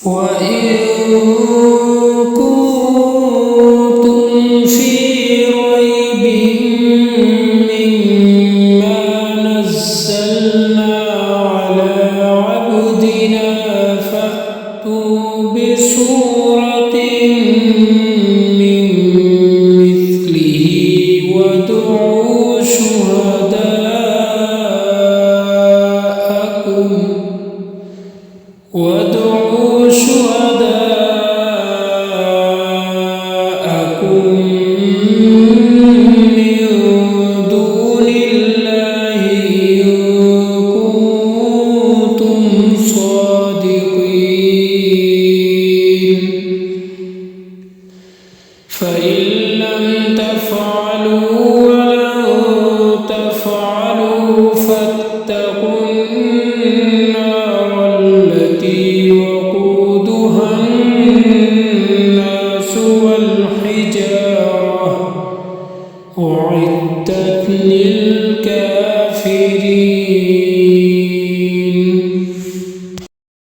وإن كنتم في ريب مما نزلنا على عبدنا فأتوا بسورة من مثله وادعوا شهداءكم من دون الله إن كنتم صادقين فإن لم تفعلوا ولن تفعلوا فاتقوا النار التي وقودها الناس والحجارة أعدت للكافرين.